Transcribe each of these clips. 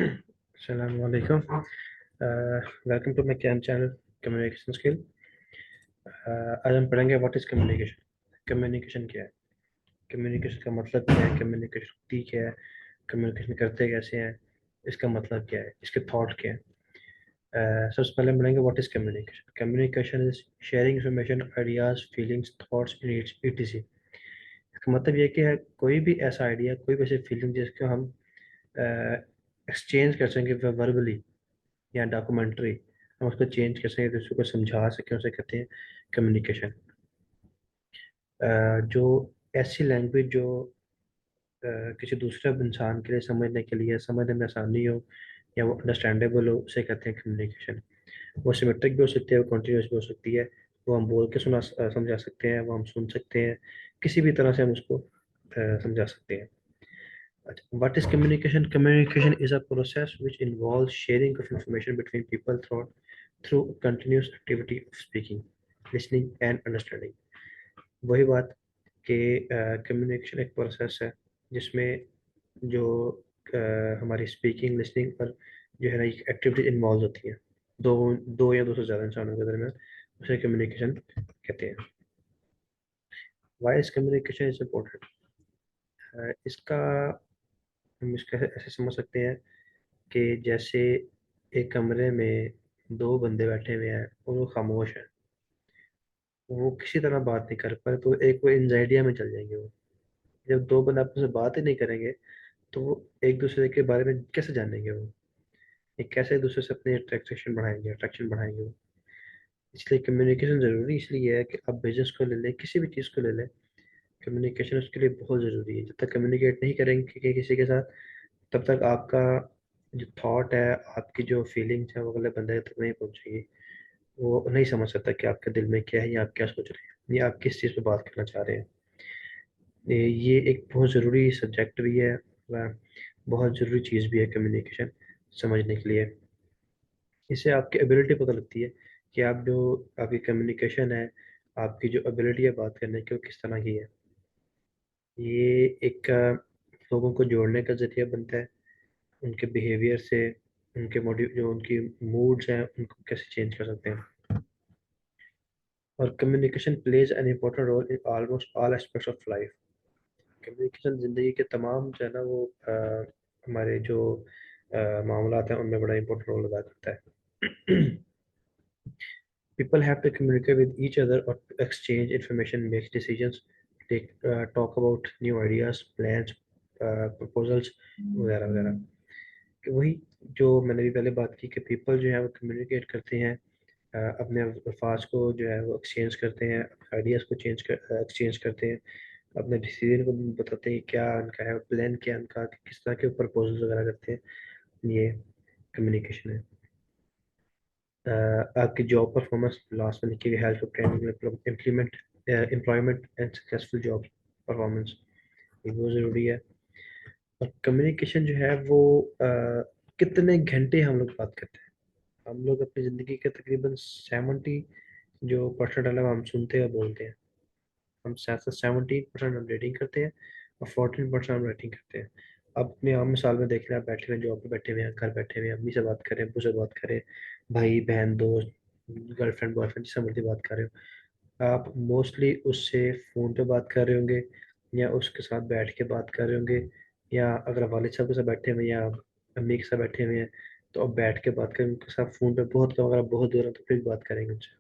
अस्सलाम वालेकुम। Welcome to my channel communication skill. आज हम पढ़ेंगे व्हाट इज़ कम्युनिकेशन। कम्युनिकेशन क्या है, कम्युनिकेशन का मतलब क्या है, कम्युनिकेशन होती क्या है, कम्युनिकेशन करते कैसे हैं, इसका मतलब क्या है, इसके थॉट क्या है। सबसे पहले हम पढ़ेंगे what is communication. Communication is sharing information, ideas, feelings, thoughts in etc. इसका मतलब ये है कि कोई भी ऐसा आइडिया, कोई भी ऐसी फीलिंग जिसको हम एक्सचेंज कर सकें वर्बली या डॉक्यूमेंट्री, हम उसको चेंज कर सकें, दूसरे को समझा सकें, उसे कहते हैं कम्युनिकेशन। जो ऐसी लैंग्वेज जो किसी दूसरे इंसान के लिए समझने के लिए समझने में आसानी हो या वो अंडरस्टैंडेबल हो, उसे कहते हैं कम्युनिकेशन। वो सिमेट्रिक भी हो सकती है, वो कॉन्टिन्यूस भी हो सकती है। वो हम बोल के समझा सकते हैं, वो हम सुन सकते हैं, किसी भी तरह से हम उसको समझा सकते हैं। What is communication? Communication is a process which involves sharing of information between people through continuous activity of speaking, listening and understanding. वही बात कि कम्युनिकेशन एक प्रोसेस है जिसमें जो हमारी स्पीकिंग, लिसनिंग और जो है ना एक्टिविटी इन्वॉल्व होती है, दो दो या दो से ज़्यादा इंसानों के दरमियान, उसे कम्युनिकेशन कहते हैं। Why is communication is important? इसका हम इसका ऐसे समझ सकते हैं कि जैसे एक कमरे में दो बंदे बैठे हुए हैं और वो खामोश हैं, वो किसी तरह बात नहीं कर पाए, तो एक वो एंजाइटिया में चल जाएंगे। वो जब दो बंदे आपस में बात ही नहीं करेंगे तो वो एक दूसरे के बारे में कैसे जानेंगे, वो ये कैसे एक दूसरे से अपनी अट्रैक्शन बढ़ाएंगे वो। इसलिए कम्युनिकेशन ज़रूरी इसलिए है कि आप बिजनेस को ले लें, किसी भी चीज़ को ले लें, कम्युनिकेशन उसके लिए बहुत ज़रूरी है। जब तक कम्युनिकेट नहीं करेंगे किसी के साथ, तब तक आपका जो थॉट है, आपकी जो फीलिंग्स है, वो अगले बंदे तक नहीं पहुंचेगी। वो नहीं समझ सकता कि आपके दिल में क्या है या आप क्या सोच रहे हैं या आप किस चीज़ पे बात करना चाह रहे हैं। ये एक बहुत ज़रूरी सब्जेक्ट भी है व बहुत ज़रूरी चीज़ भी है कम्युनिकेशन समझने के लिए। इससे आपकी एबिलिटी पता लगती है कि आप जो आपकी कम्युनिकेशन है, आपकी जो एबिलिटी है बात करने की, वो किस तरह की है। ये एक लोगों को जोड़ने का ज़रिया बनता है, उनके बिहेवियर से, उनके मोटिव जो उनकी मूड्स हैं उनको कैसे चेंज कर सकते हैं। और communication plays an important role in almost all aspects of life. Communication ज़िंदगी के तमाम जो है ना वो हमारे जो मामलात हैं उनमें बड़ा इम्पोर्टेंट रोल अदा करता है। People have to communicate with each other or to exchange information, make decisions, talk about new ideas, plans, proposals वगैरह वगैरह। कि वही जो मैंने भी पहले बात की कि पीपल जो है वो कम्युनिकेट करते हैं, अपने अल्फाज को जो है वो एक्सचेंज करते हैं, आइडियाज़ को एक्सचेंज करते हैं, अपने डिसीजन को बताते हैं क्या उनका है, प्लान क्या है उनका, कि किस तरह के प्रपोजल वगैरह करते हैं। ये कम्युनिकेशन है। आपकी जॉब परफॉर्मेंस लास्ट में लिखी हुई health training implement employment and successful job performance, ये बहुत ज़रूरी है। और कम्युनिकेशन जो है वो कितने घंटे हम लोग बात करते हैं। हम लोग अपनी ज़िंदगी के तकरीबन 70 जो परसेंट है हम सुनते हैं और बोलते हैं। हम 70% हम रीडिंग करते हैं और 14% हम राइटिंग करते हैं। अब अपने आम मिसाल में देख रहे हैं, आप बैठे हुए हैं, जॉब पे बैठे हुए हैं, घर बैठे हुए हैं, अम्मी से बात करें, अब्बू से बात करें, भाई बहन दोस्त, गर्लफ्रेंड बॉयफ्रेंड, जिससे मर्जी बात कर रहे हो, आप मोस्टली उससे फ़ोन पे बात कर रहे होंगे या उसके साथ बैठ के बात कर रहे होंगे, या अगर वालिद साहब के साथ बैठे हुए हैं या अम्मी के साथ बैठे हुए हैं तो आप बैठ के बात करेंगे उनके साथ। फ़ोन पे बहुत कम, अगर आप बहुत दूर हैं तो फिर बात करेंगे उनसे,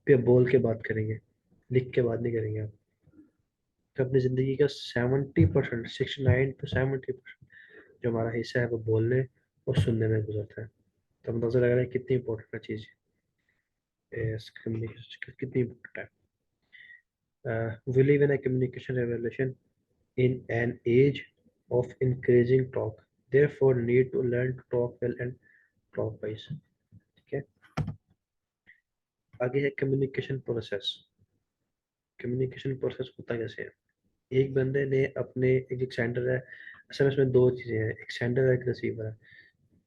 फिर बोल के बात करेंगे, लिख के बात नहीं करेंगे आप। तो अपनी ज़िंदगी का 70%, 69 to 70% जो हमारा हिस्सा है वो बोलने और सुनने में गुजरता है। तो अंदाज़ा लग रहा है कितनी इंपॉर्टेंट है चीज़, कम्युनिकेशन कितनी इंपॉर्टेंट है। We live in a communication revolution in an age of increasing talk, therefore need to learn to talk well and talk wise। ठीक है। आगे है कम्युनिकेशन प्रोसेस। कम्युनिकेशन प्रोसेस होता कैसे है। एक बंदे ने अपने एक सेंडर है, असल में इसमें दो चीज़ें हैं, एक सेंडर है एक रिसीवर है।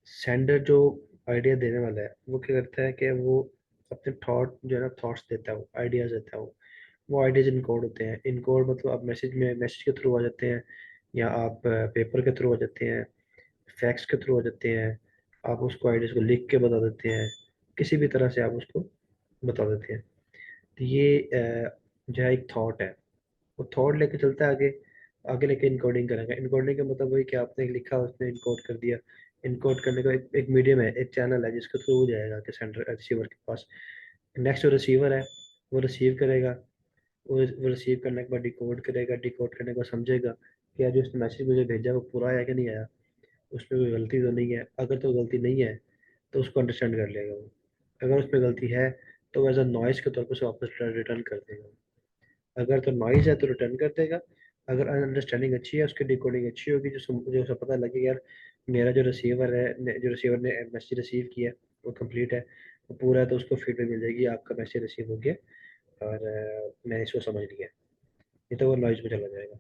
सेंडर जो आइडिया देने वाला है वो क्या करता है कि वो अपने थॉट जो है ना थॉट्स देता है, वो आइडियाज़ देता है। वो आइडियाज़ इनकोड होते हैं। इनकोड मतलब आप मैसेज के थ्रू आ जाते हैं या आप पेपर के थ्रू आ जाते हैं, फैक्स के थ्रू हो जाते हैं, आप उसको आइडियाज को लिख के बता देते हैं, किसी भी तरह से आप उसको बता देते हैं। तो ये जो है एक थॉट है, वो थॉट लेके चलता है आगे, आगे लेके इनकोडिंग करेंगे। इनकोडिंग का मतलब वही कि आपने लिखा उसने इनकोड कर दिया। इनकोड करने का एक मीडियम है, एक चैनल है जिसके थ्रू हो जाएगा कि सेंडर रिसीवर के पास। नेक्स्ट जो रिसीवर है वो रिसीव करेगा, वो रिसीव करने के बाद डिकोड करेगा, डिकोड करने के बाद समझेगा कि यार जो उसने मैसेज मुझे भेजा वो पूरा आया कि नहीं आया, उसमें कोई गलती तो नहीं है। अगर तो गलती नहीं है तो उसको अंडरस्टैंड कर लेगा वो। अगर उसमें गलती है तो एज अ नॉइस के तौर पर उसे वापस रिटर्न कर देगा। अगर तो नॉइज है तो रिटर्न कर देगा। अगर अंडरस्टैंडिंग अच्छी है, उसकी डिकोडिंग अच्छी होगी, जो उसे पता लगे यार मेरा जो रिसीवर है जो रिसीवर ने मैसेज रिसीव किया वो कंप्लीट है, वो पूरा है, तो उसको फीडबैक मिल जाएगी आपका मैसेज रिसीव हो गया और मैंने इसको समझ लिया। ये तो वो नॉइज में चला जाएगा।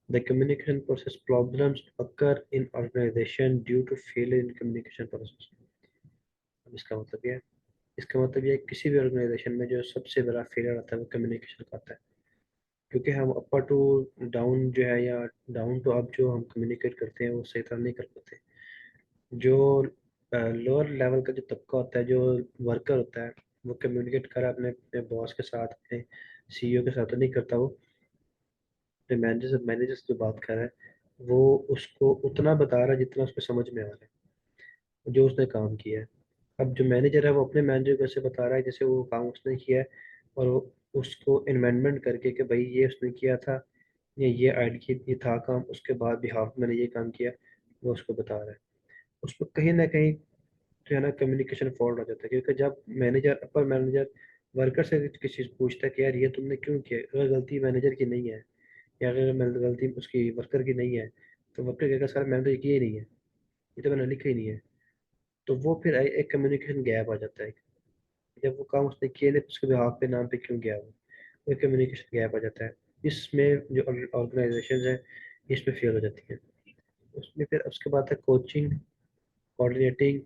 The communication process problems occur in organization due to failure in communication process। अब इसका मतलब ये है, इसका मतलब ये है किसी भी ऑर्गेनाइजेशन में जो सबसे बड़ा फेलियर आता है वो कम्युनिकेशन का आता है। क्योंकि हम अपर टू डाउन जो है या डाउन टू अप जो हम कम्युनिकेट करते हैं वो सही तरह नहीं कर पाते। जो लोअर लेवल का जो तबका होता है, जो वर्कर होता है, वो कम्युनिकेट कर अपने अपने बॉस के साथ, अपने सीईओ के साथ तो नहीं करता। वो अपने मैनेजर से जो बात कर रहा है वो उसको उतना बता रहा है जितना उसको समझ में आ रहा है जो उसने काम किया है। अब जो मैनेजर है वो अपने मैनेजर को ऐसे बता रहा है जैसे वो काम उसने किया है, और वो उसको इन्वेंटमेंट करके कि भाई ये उसने किया था, ये आइडिया ये था काम, उसके बाद भी हाफ मैंने ये काम किया, वो उसको बता रहा है। उसमें कहीं ना कहीं जो है ना कम्युनिकेशन फॉल्ट हो जाता है। क्योंकि जब मैनेजर अपर मैनेजर वर्कर से किसी चीज़ पूछता है कि यार ये तुमने क्यों किया, अगर गलती मैनेजर की नहीं है या अगर गलती उसकी वर्कर की नहीं है, तो वर्कर कहेगा सर मैंने तो ये किया ही नहीं है, ये तो मैंने लिखा ही नहीं है। तो वो फिर एक कम्युनिकेशन गैप आ जाता है। जब वो काम उसने किया नहीं तो उसके बिहाफ पे नाम पे क्यों गया वो कम्युनिकेशन गैप आ जाता है। इसमें जो ऑर्गेनाइजेशन है इसमें फेल हो जाती है। उसमें फिर उसके बाद है coaching, coordinating,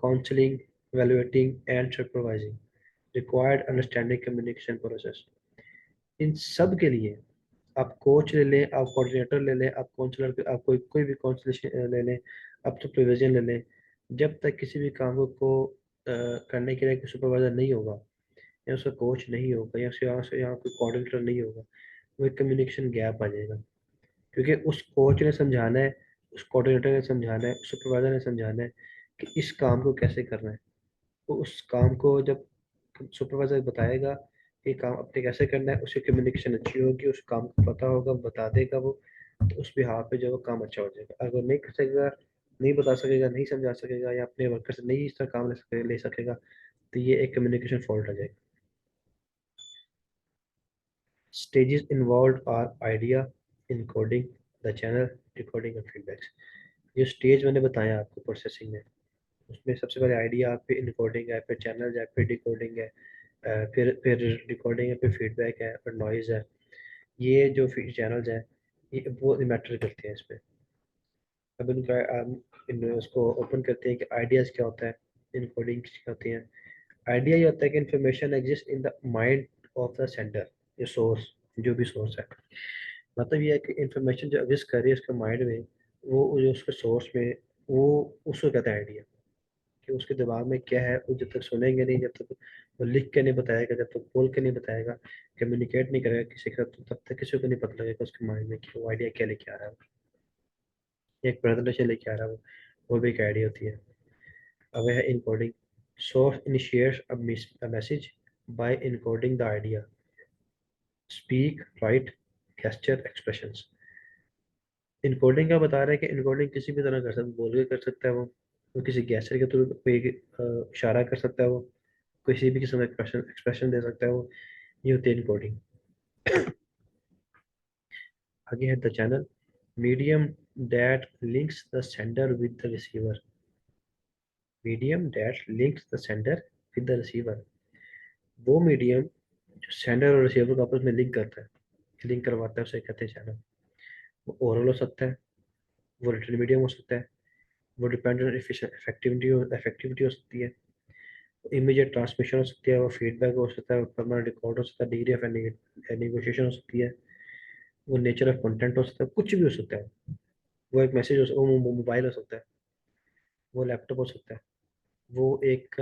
counselling, evaluating and supervising required understanding communication process. इन सब के लिए आप कोच ले लें, आप कोऑर्डिनेटर ले लें, आप काउंसलर, आप कोई भी काउंसलेशन ले लें, आप सुपरविजन ले लें, जब तक किसी भी काम को करने के लिए कोई सुपरवाइजर नहीं होगा या उसका कोच नहीं होगा या उसके यहाँ कोई कोऑर्डिनेटर नहीं होगा, वो एक कम्युनिकेशन गैप आ जाएगा। क्योंकि उस कोच ने समझाना है, उस कोऑर्डिनेटर ने समझाना है, उस सुपरवाइजर ने समझाना है कि इस काम को कैसे करना है। तो उस काम को जब सुपरवाइजर बताएगा कि काम अपने कैसे करना है, उसकी कम्युनिकेशन अच्छी होगी, उस काम को पता होगा, बता देगा वो, तो उस बिहाफ पे जो वो काम अच्छा हो जाएगा। अगर नहीं कर सकेगा, नहीं बता सकेगा, नहीं समझा सकेगा या अपने वर्कर से नहीं इस तरह काम ले सकेगा, तो ये एक कम्युनिकेशन फॉल्ट आ जाएगा। Stages involved are idea, encoding, the channel, decoding और feedbacks। ये स्टेज मैंने बताया आपको प्रोसेसिंग में, उसमें सबसे पहले आइडिया, फिर इनकोडिंग है, फिर चैनल है, फिर डिकोडिंग है, फिर डिकोडिंग है, फिर फीडबैक है, फिर नॉइज है। ये जो चैनल्स हैं ये वो मैटर करते हैं इसमें। अब इनका उसको ओपन करते हैं कि आइडियाज़ क्या होता है, इनकोडिंग क्या होती है। आइडिया ये होता है कि information exist in the mind of the sender, ये सोर्स, जो भी सोर्स है। मतलब ये है कि इंफॉर्मेशन जो एग्जिस्ट कर रही है उसके माइंड में, वो जो उसके सोर्स में, वो उसको कहता है आइडिया। कि उसके दिमाग में क्या है वो जब तक सुनेंगे नहीं, जब तक वो लिख के नहीं बताएगा, जब तक बोल के नहीं बताएगा, कम्युनिकेट नहीं करेगा किसी के साथ, तो तब तक किसी को नहीं पता लगेगा उसके माइंड में कि वो आइडिया क्या लेके आ रहा है। एक प्रेजेंटेशन लेके आ रहा है वो भी एक आइडिया होती है। अब है encoding. Source initiates a message bye encoding the idea, speak, right, gesture, expressions. Encoding का बता रहा है कि इनकोडिंग किसी भी तरह कर सकता है, बोल के कर सकता है वो किसी गेस्चर के थ्रू कोई इशारा कर सकता है वो, किसी भी किस्म का एक्सप्रेशन एक्सप्रेशन दे सकता है वो। ये होती है इनकोडिंग। आगे है the channel, medium that links the sender with the receiver. Medium that links the sender with the receiver, वो मीडियम जो सेंडर और रिसीवर को आपस में लिंक करता है, लिंक करवाता है, उसे कहते हैं चैनल। वो ओरल हो सकता है, वो रिटन मीडियम हो सकता है, वो डिपेंडेंट इफेक्टिविटी हो सकती है, इमीडिएट ट्रांसमिशन हो सकती है, वो फीडबैक हो सकता है, परमानेंट रिकॉर्ड हो सकता है, डिग्री ऑफ नेगोशिएशन हो सकती है, वो नेचर ऑफ कंटेंट हो सकता है, कुछ भी हो सकता है। वो एक मैसेज हो, वो मोबाइल हो सकता है, वो लैपटॉप हो सकता है, वो एक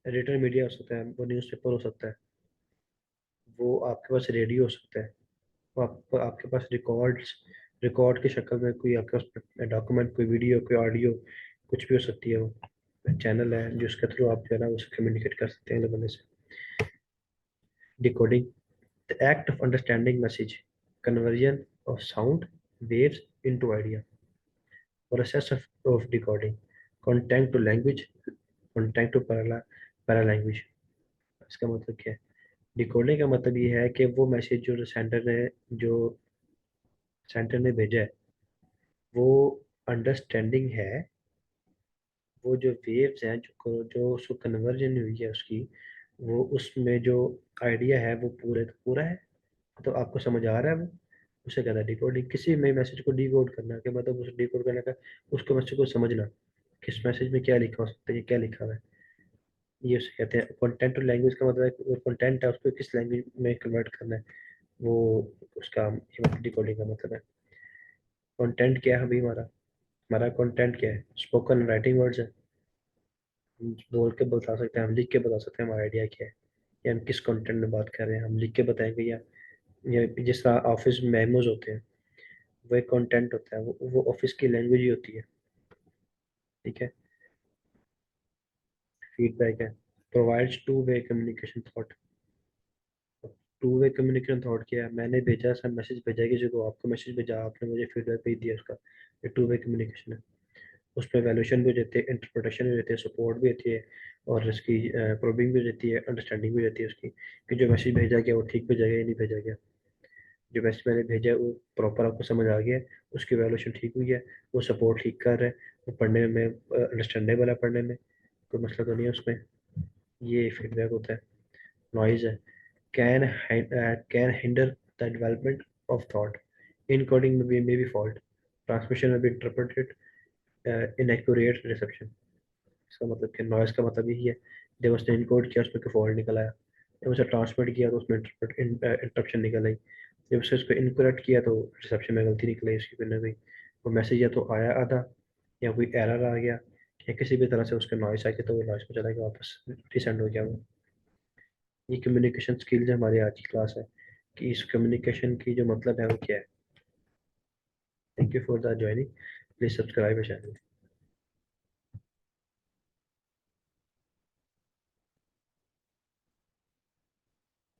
रिटर्न मीडिया हो सकता है, वो न्यूज़पेपर हो सकता है, वो आपके पास रेडियो हो सकता है, वो आपके पास रिकॉर्ड की शक्ल में कोई आपके पास डॉक्यूमेंट, कोई वीडियो, कोई ऑडियो, कुछ भी हो सकती है। वो चैनल है जिसके थ्रू आप जो है ना उससे कम्युनिकेट कर सकते हैं अगले बंदे से। Decoding, the act of understanding message, conversion of sound waves into idea, process of decoding, content to language, content to para language. इसका मतलब क्या है? डिकोडिंग का मतलब ये है कि वो मैसेज जो सेंटर ने भेजा है, वो अंडरस्टैंडिंग है, वो जो वेव्स हैं जो उसको कन्वर्जन हुई है उसकी, वो उसमें जो आइडिया है वो पूरे का पूरा है, तो आपको समझ आ रहा है वो, उसे कहता है डिकोडिंग। किसी में मैसेज को डिकोड करना, कि मतलब उसे डिकोड करने का, उसको मैसेज को समझना, किस मैसेज में क्या लिखा हो सकता है, ये क्या लिखा हुआ है, ये उसे कहते हैं। कंटेंट और लैंग्वेज का मतलब है कंटेंट है उसको किस लैंग्वेज में कन्वर्ट करना है, वो उसका ये मतलब डिकोडिंग का मतलब है। कंटेंट क्या है अभी हमारा, हमारा कंटेंट क्या है? स्पोकन राइटिंग वर्ड्स है, हम बोल के बता सकते हैं, हम लिख के बता सकते हैं हमारा आइडिया क्या है, या हम किस कंटेंट में बात कर रहे हैं, हम लिख के बताएंगे, या जिस तरह ऑफिस मेमोज होते हैं, वो एक कंटेंट होता है, वो ऑफिस की लैंग्वेज ही होती है। ठीक है। फीडबैक है, provides two way communication thought. Two way communication thought क्या है? मैंने भेजा सा मैसेज भेजा है किसी को, आपको मैसेज भेजा, आपने मुझे फीडबैक भेज दिया उसका, ये टू वे कम्युनिकेशन है। उसमें वैल्यूएशन भी हो जाती है, इंटरप्रिटेशन भी रहती है, सपोर्ट भी रहती है, और इसकी प्रोबिंग भी रहती है, अंडरस्टैंडिंग भी रहती है उसकी, कि जो मैसेज भेजा गया वो ठीक भेजा गया या नहीं भेजा गया। जो मैसेज मैंने भेजा है वो प्रॉपर आपको समझ आ गया है, उसकी वैल्यूएशन ठीक हुई है, वो सपोर्ट ठीक कर रहा है, वो पढ़ने में अंडरस्टैंडेबल है, पढ़ने में कोई मसला तो नहीं है उसमें। ये फीडबैक होता है। नॉइज है, can hinder the development of thought, encoding में भी फॉल्ट, ट्रांसमिशन में भी इंटरप्रेटेड इनएक्यूरेट रिसेप्शन। इसका मतलब क्या? नॉइज का मतलब यही है, जब उसने इनकोड किया उसमें कोई फॉल्ट निकल आया, जब उसे ट्रांसमिट किया तो उसमें इंटरप्शन निकल आई, जब उसे उसको इनकरेक्ट किया तो रिसेप्शन में गलती निकल आई उसकी कोई ना कोई, वो मैसेज या तो आया आधा, या कोई एरर आ गया, या किसी भी तरह से उसके नॉइस आ गया, तो वो नॉइस में चला गया, वापस रिसेंड हो गया वो। ये कम्युनिकेशन स्किल्स हमारी आज की क्लास है, कि इस कम्युनिकेशन की जो मतलब है वो क्या है। Thank you for the joining, please subscribe channel.